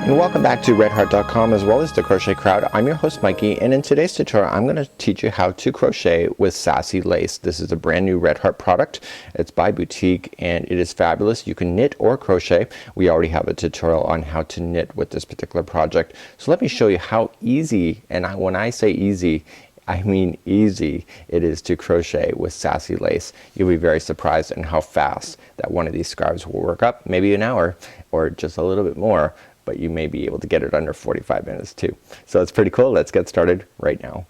And welcome back to redheart.com as well as the Crochet Crowd. I'm your host Mikey, and in today's tutorial I'm going to teach you how to crochet with Sassy Lace. This is a brand new Red Heart product. It's by Boutique and it is fabulous. You can knit or crochet. We already have a tutorial on how to knit with this particular project. So let me show you how easy, and when I say easy, I mean easy, it is to crochet with Sassy Lace. You'll be very surprised in how fast that one of these scarves will work up. Maybe an hour or just a little bit more, but you may be able to get it under 45 minutes too. So it's pretty cool. Let's get started right now.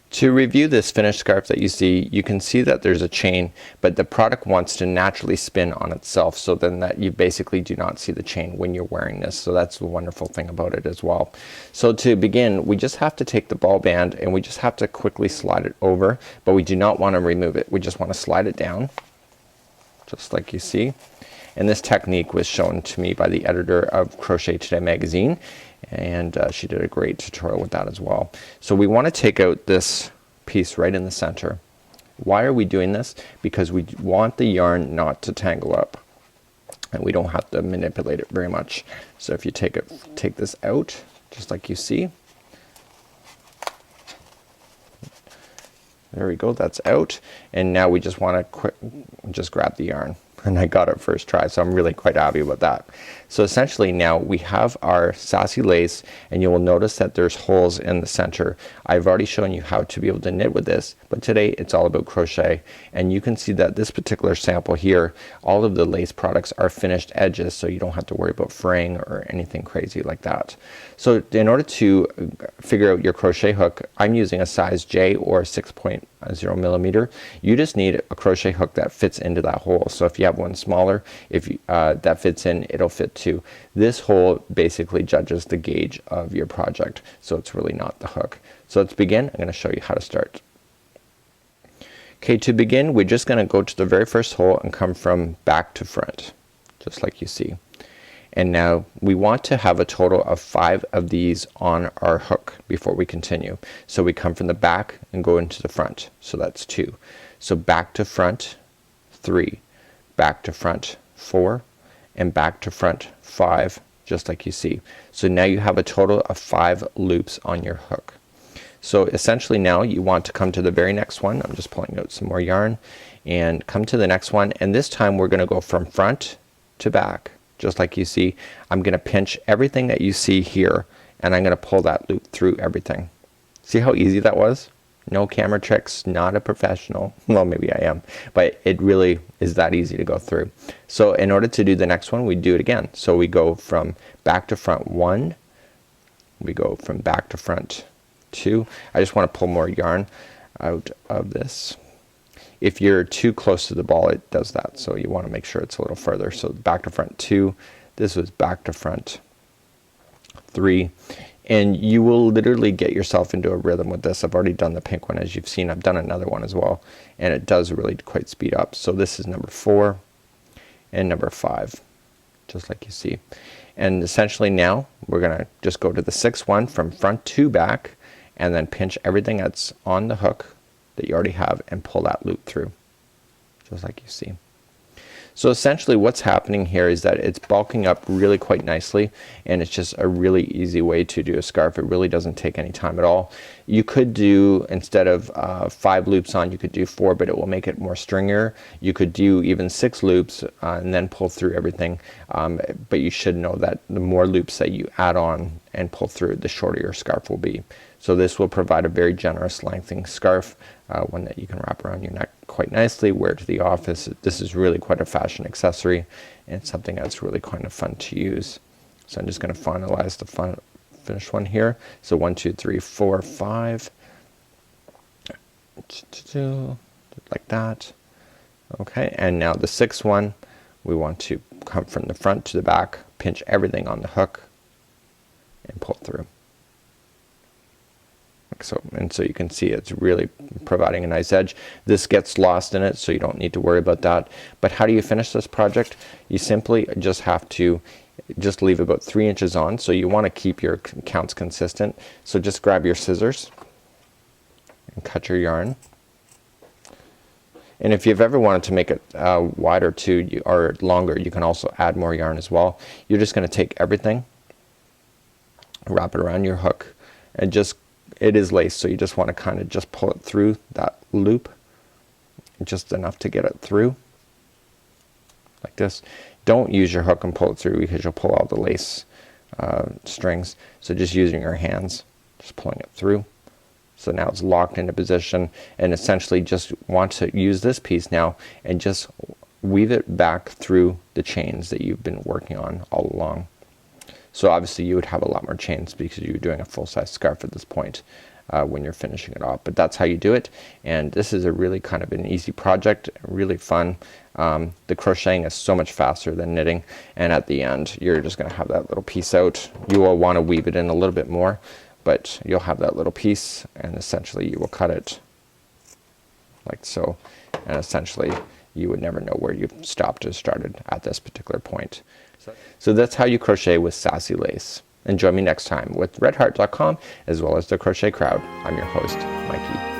To review this finished scarf that you see, you can see that there's a chain, but the product wants to naturally spin on itself, so then that you basically do not see the chain when you're wearing this. So that's the wonderful thing about it as well. So to begin, we just have to take the ball band and we just have to quickly slide it over, but we do not want to remove it. We just want to slide it down just like you see. And this technique was shown to me by the editor of Crochet Today magazine, and she did a great tutorial with that as well. So we want to take out this piece right in the center. Why are we doing this? Because we want the yarn not to tangle up, and we don't have to manipulate it very much. So if you take this out just like you see, there we go, that's out. And now we just want to just grab the yarn. And I got it first try, so I'm really quite happy about that. So essentially now we have our Sassy Lace, and you will notice that there's holes in the center. I've already shown you how to be able to knit with this, but today it's all about crochet. And you can see that this particular sample here, all of the lace products are finished edges, so you don't have to worry about fraying or anything crazy like that. So in order to figure out your crochet hook, I'm using a size J or 6.0 millimeter. You just need a crochet hook that fits into that hole. So if you have one smaller, if you, that fits in, it'll fit too. This hole basically judges the gauge of your project, so it's really not the hook. So let's begin. I'm going to show you how to start. Okay, to begin we're just going to go to the very first hole and come from back to front just like you see. And now we want to have a total of 5 of these on our hook before we continue. So we come from the back and go into the front. So that's 2. So back to front 3, back to front 4, and back to front 5 just like you see. So now you have a total of 5 loops on your hook. So essentially now you want to come to the very next one. I'm just pulling out some more yarn and come to the next one, and this time we're gonna go from front to back just like you see. I'm gonna pinch everything that you see here, and I'm gonna pull that loop through everything. See how easy that was? No camera tricks, not a professional. Well, maybe I am, but it really is that easy to go through. So in order to do the next one, we do it again. So we go from back to front 1, we go from back to front 2. I just want to pull more yarn out of this. If you're too close to the ball, it does that, so you want to make sure it's a little further. So back to front 2, this was back to front 3, and you will literally get yourself into a rhythm with this. I've already done the pink one, as you've seen. I've done another one as well, and it does really quite speed up. So this is number 4 and number 5 just like you see. And essentially now we're gonna just go to the 6th one from front to back, and then pinch everything that's on the hook that you already have and pull that loop through just like you see. So essentially what's happening here is that it's bulking up really quite nicely, and it's just a really easy way to do a scarf. It really doesn't take any time at all. You could do, instead of 5 loops on, you could do 4, but it will make it more stringier. You could do even 6 loops and then pull through everything, but you should know that the more loops that you add on and pull through, the shorter your scarf will be. So this will provide a very generous lengthening scarf, one that you can wrap around your neck quite nicely, wear to the office. This is really quite a fashion accessory, and it's something that's really kind of fun to use. So I'm just going to finalize the finished one here. So 1 2 3 4 5 like that. Okay, and now the 6th one, we want to come from the front to the back, pinch everything on the hook and pull through. So you can see it's really providing a nice edge. This gets lost in it, so you don't need to worry about that. But how do you finish this project? You simply just have to just leave about 3 inches on, so you want to keep your counts consistent. So just grab your scissors and cut your yarn, And if you've ever wanted to make it wider too, or longer, you can also add more yarn as well. You're just gonna take everything, wrap it around your hook, and just, it is lace, so you just want to kind of just pull it through that loop, just enough to get it through like this. Don't use your hook and pull it through, because you'll pull all the lace strings. So just using your hands, just pulling it through. So now it's locked into position, and essentially just want to use this piece now and just weave it back through the chains that you've been working on all along. So obviously you would have a lot more chains because you're doing a full-size scarf at this point when you're finishing it off. But that's how you do it, and this is a really kind of an easy project, really fun. The crocheting is so much faster than knitting, and at the end you're just gonna have that little piece out. You will want to weave it in a little bit more, but you'll have that little piece, and essentially you will cut it like so, and essentially you would never know where you've stopped or started at this particular point. So that's how you crochet with Sassy Lace. And join me next time with redheart.com as well as the Crochet Crowd. I'm your host, Mikey.